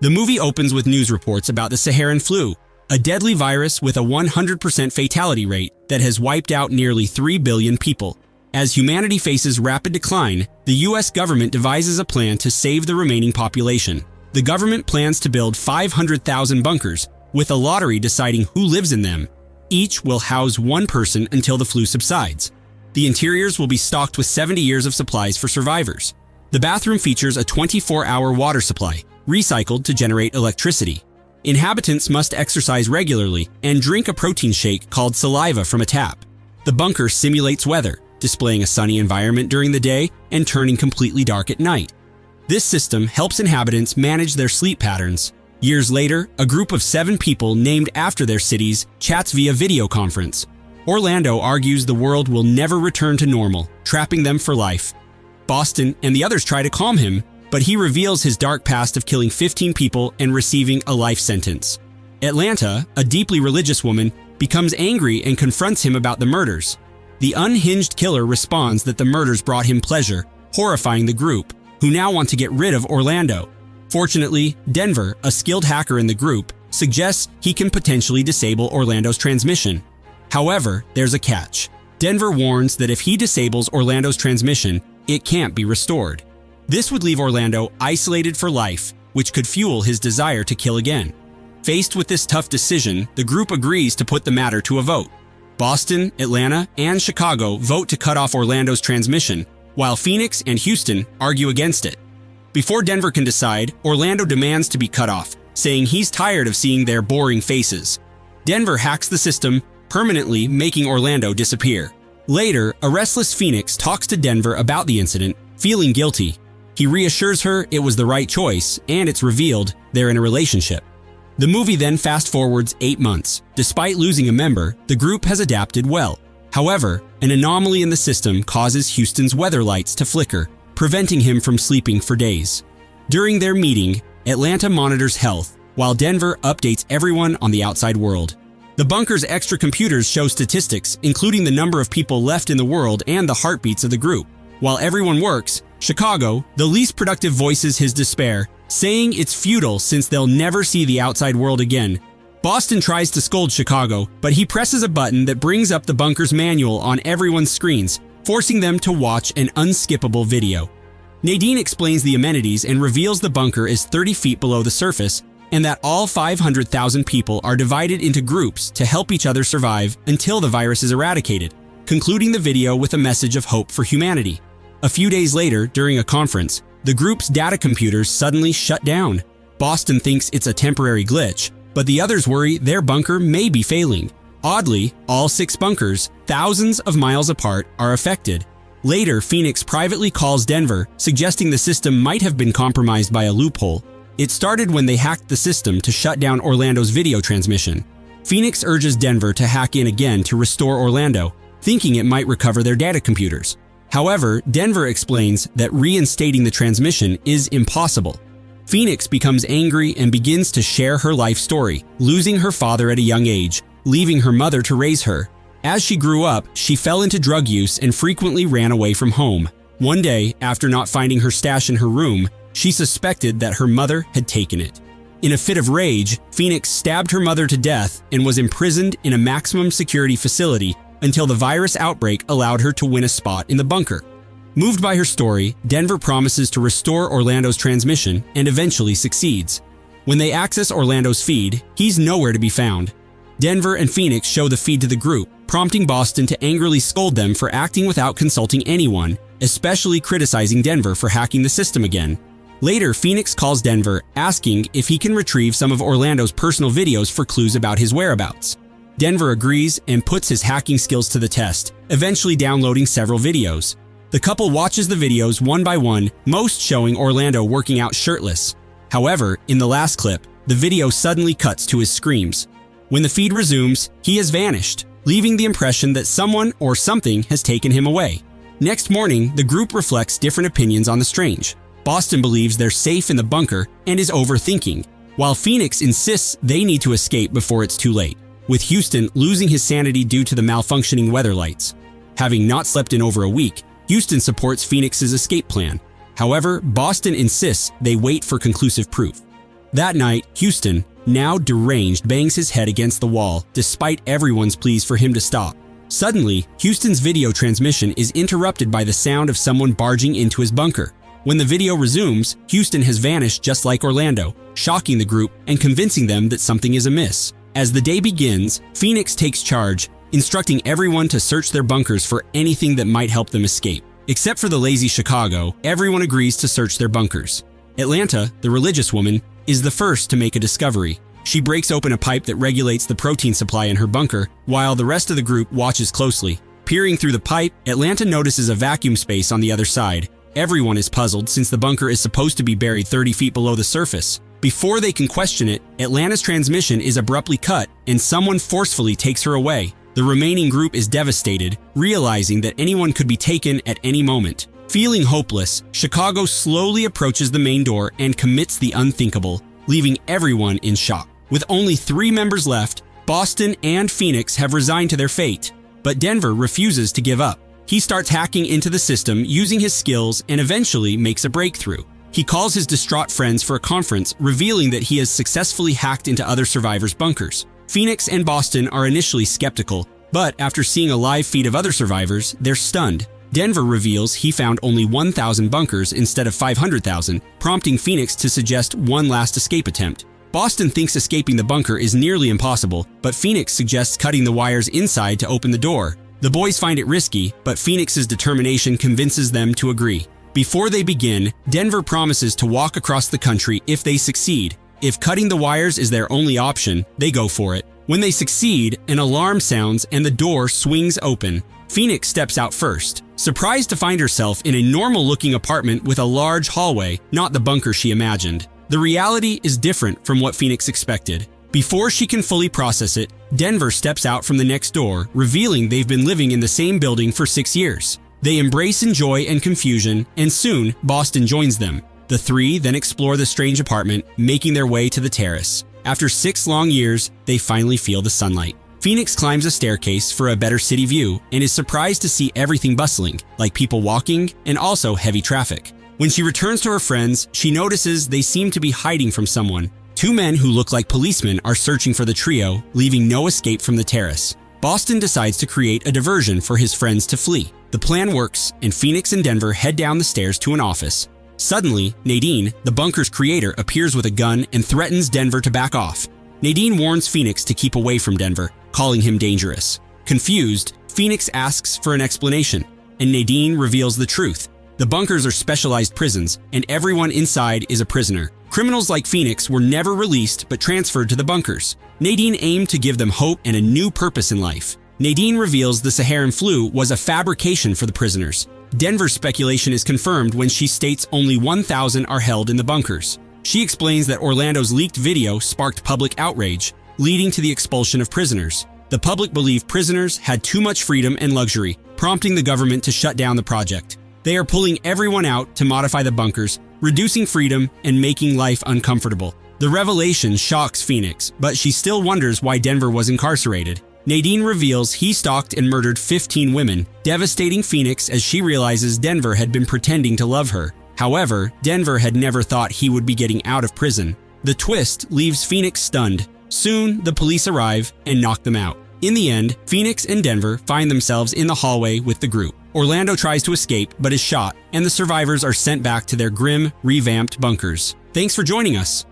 The movie opens with news reports about the Saharan flu, a deadly virus with a 100% fatality rate that has wiped out nearly 3 billion people. As humanity faces rapid decline, the U.S. government devises a plan to save the remaining population. The government plans to build 500,000 bunkers, with a lottery deciding who lives in them. Each will house one person until the flu subsides. The interiors will be stocked with 70 years of supplies for survivors. The bathroom features a 24-hour water supply, recycled to generate electricity. Inhabitants must exercise regularly and drink a protein shake called saliva from a tap. The bunker simulates weather, displaying a sunny environment during the day and turning completely dark at night. This system helps inhabitants manage their sleep patterns. Years later, a group of 7 people named after their cities chats via video conference. Orlando argues the world will never return to normal, trapping them for life. Boston and the others try to calm him, but he reveals his dark past of killing 15 people and receiving a life sentence. Atlanta, a deeply religious woman, becomes angry and confronts him about the murders. The unhinged killer responds that the murders brought him pleasure, horrifying the group, who now want to get rid of Orlando. Fortunately, Denver, a skilled hacker in the group, suggests he can potentially disable Orlando's transmission. However, there's a catch. Denver warns that if he disables Orlando's transmission, it can't be restored. This would leave Orlando isolated for life, which could fuel his desire to kill again. Faced with this tough decision, the group agrees to put the matter to a vote. Boston, Atlanta, and Chicago vote to cut off Orlando's transmission, while Phoenix and Houston argue against it. Before Denver can decide, Orlando demands to be cut off, saying he's tired of seeing their boring faces. Denver hacks the system, permanently making Orlando disappear. Later, a restless Phoenix talks to Denver about the incident, feeling guilty. He reassures her it was the right choice, and it's revealed they're in a relationship. The movie then fast-forwards 8 months. Despite losing a member, the group has adapted well. However, an anomaly in the system causes Houston's weather lights to flicker, preventing him from sleeping for days. During their meeting, Atlanta monitors health, while Denver updates everyone on the outside world. The bunker's extra computers show statistics, including the number of people left in the world and the heartbeats of the group. While everyone works, Chicago, the least productive, voices his despair, saying it's futile since they'll never see the outside world again. Boston tries to scold Chicago, but he presses a button that brings up the bunker's manual on everyone's screens, forcing them to watch an unskippable video. Nadine explains the amenities and reveals the bunker is 30 feet below the surface and that all 500,000 people are divided into groups to help each other survive until the virus is eradicated, concluding the video with a message of hope for humanity. A few days later, during a conference, the group's data computers suddenly shut down. Boston thinks it's a temporary glitch, but the others worry their bunker may be failing. Oddly, all 6 bunkers, thousands of miles apart, are affected. Later, Phoenix privately calls Denver, suggesting the system might have been compromised by a loophole. It started when they hacked the system to shut down Orlando's video transmission. Phoenix urges Denver to hack in again to restore Orlando, thinking it might recover their data computers. However, Denver explains that reinstating the transmission is impossible. Phoenix becomes angry and begins to share her life story, losing her father at a young age, leaving her mother to raise her. As she grew up, she fell into drug use and frequently ran away from home. One day, after not finding her stash in her room, she suspected that her mother had taken it. In a fit of rage, Phoenix stabbed her mother to death and was imprisoned in a maximum security facility until the virus outbreak allowed her to win a spot in the bunker. Moved by her story, Denver promises to restore Orlando's transmission and eventually succeeds. When they access Orlando's feed, he's nowhere to be found. Denver and Phoenix show the feed to the group, prompting Boston to angrily scold them for acting without consulting anyone, especially criticizing Denver for hacking the system again. Later, Phoenix calls Denver, asking if he can retrieve some of Orlando's personal videos for clues about his whereabouts. Denver agrees and puts his hacking skills to the test, eventually downloading several videos. The couple watches the videos one by one, most showing Orlando working out shirtless. However, in the last clip, the video suddenly cuts to his screams. When the feed resumes, he has vanished, leaving the impression that someone or something has taken him away. Next morning, the group reflects different opinions on the strange. Boston believes they're safe in the bunker and is overthinking, while Phoenix insists they need to escape before it's too late, with Houston losing his sanity due to the malfunctioning weather lights. Having not slept in over a week, Houston supports Phoenix's escape plan. However, Boston insists they wait for conclusive proof. That night, Houston, now deranged, bangs his head against the wall, despite everyone's pleas for him to stop. Suddenly, Houston's video transmission is interrupted by the sound of someone barging into his bunker. When the video resumes, Houston has vanished just like Orlando, shocking the group and convincing them that something is amiss. As the day begins, Phoenix takes charge, instructing everyone to search their bunkers for anything that might help them escape. Except for the lazy Chicago, everyone agrees to search their bunkers. Atlanta, the religious woman, is the first to make a discovery. She breaks open a pipe that regulates the protein supply in her bunker, while the rest of the group watches closely. Peering through the pipe, Atlanta notices a vacuum space on the other side. Everyone is puzzled since the bunker is supposed to be buried 30 feet below the surface. Before they can question it, Atlanta's transmission is abruptly cut and someone forcefully takes her away. The remaining group is devastated, realizing that anyone could be taken at any moment. Feeling hopeless, Chicago slowly approaches the main door and commits the unthinkable, leaving everyone in shock. With only 3 members left, Boston and Phoenix have resigned to their fate, but Denver refuses to give up. He starts hacking into the system using his skills and eventually makes a breakthrough. He calls his distraught friends for a conference, revealing that he has successfully hacked into other survivors' bunkers. Phoenix and Boston are initially skeptical, but after seeing a live feed of other survivors, they're stunned. Denver reveals he found only 1,000 bunkers instead of 500,000, prompting Phoenix to suggest one last escape attempt. Boston thinks escaping the bunker is nearly impossible, but Phoenix suggests cutting the wires inside to open the door. The boys find it risky, but Phoenix's determination convinces them to agree. Before they begin, Denver promises to walk across the country if they succeed. If cutting the wires is their only option, they go for it. When they succeed, an alarm sounds and the door swings open. Phoenix steps out first, surprised to find herself in a normal-looking apartment with a large hallway, not the bunker she imagined. The reality is different from what Phoenix expected. Before she can fully process it, Denver steps out from the next door, revealing they've been living in the same building for 6 years. They embrace in joy and confusion, and soon Boston joins them. The 3 then explore the strange apartment, making their way to the terrace. After 6 long years, they finally feel the sunlight. Phoenix climbs a staircase for a better city view and is surprised to see everything bustling, like people walking and also heavy traffic. When she returns to her friends, she notices they seem to be hiding from someone. 2 men who look like policemen are searching for the trio, leaving no escape from the terrace. Boston decides to create a diversion for his friends to flee. The plan works, and Phoenix and Denver head down the stairs to an office. Suddenly, Nadine, the bunker's creator, appears with a gun and threatens Denver to back off. Nadine warns Phoenix to keep away from Denver, calling him dangerous. Confused, Phoenix asks for an explanation, and Nadine reveals the truth. The bunkers are specialized prisons, and everyone inside is a prisoner. Criminals like Phoenix were never released but transferred to the bunkers. Nadine aimed to give them hope and a new purpose in life. Nadine reveals the Saharan flu was a fabrication for the prisoners. Denver's speculation is confirmed when she states only 1,000 are held in the bunkers. She explains that Orlando's leaked video sparked public outrage, leading to the expulsion of prisoners. The public believed prisoners had too much freedom and luxury, prompting the government to shut down the project. They are pulling everyone out to modify the bunkers, reducing freedom and making life uncomfortable. The revelation shocks Phoenix, but she still wonders why Denver was incarcerated. Nadine reveals he stalked and murdered 15 women, devastating Phoenix as she realizes Denver had been pretending to love her. However, Denver had never thought he would be getting out of prison. The twist leaves Phoenix stunned. Soon, the police arrive and knock them out. In the end, Phoenix and Denver find themselves in the hallway with the group. Orlando tries to escape but is shot, and the survivors are sent back to their grim, revamped bunkers. Thanks for joining us.